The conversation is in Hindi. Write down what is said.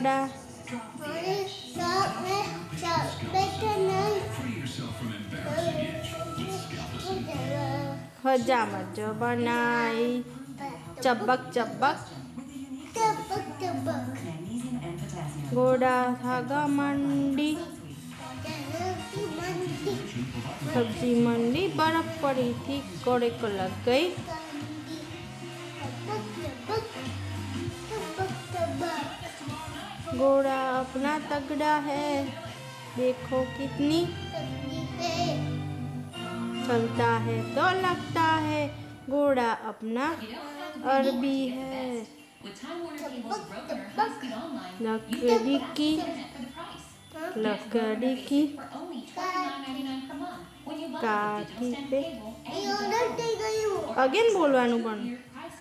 घोड़ा हजामत जो बनाई चबक चबक घोड़ा धागा मंडी सब्जी मंडी बर्फ पड़ी थी घोड़े को लग गई घोड़ा अपना तगड़ा है देखो कितनी चलता है तो लगता है घोड़ा अपना अरबी है लकड़ी की काठी पे अगेन बोलवानुं पण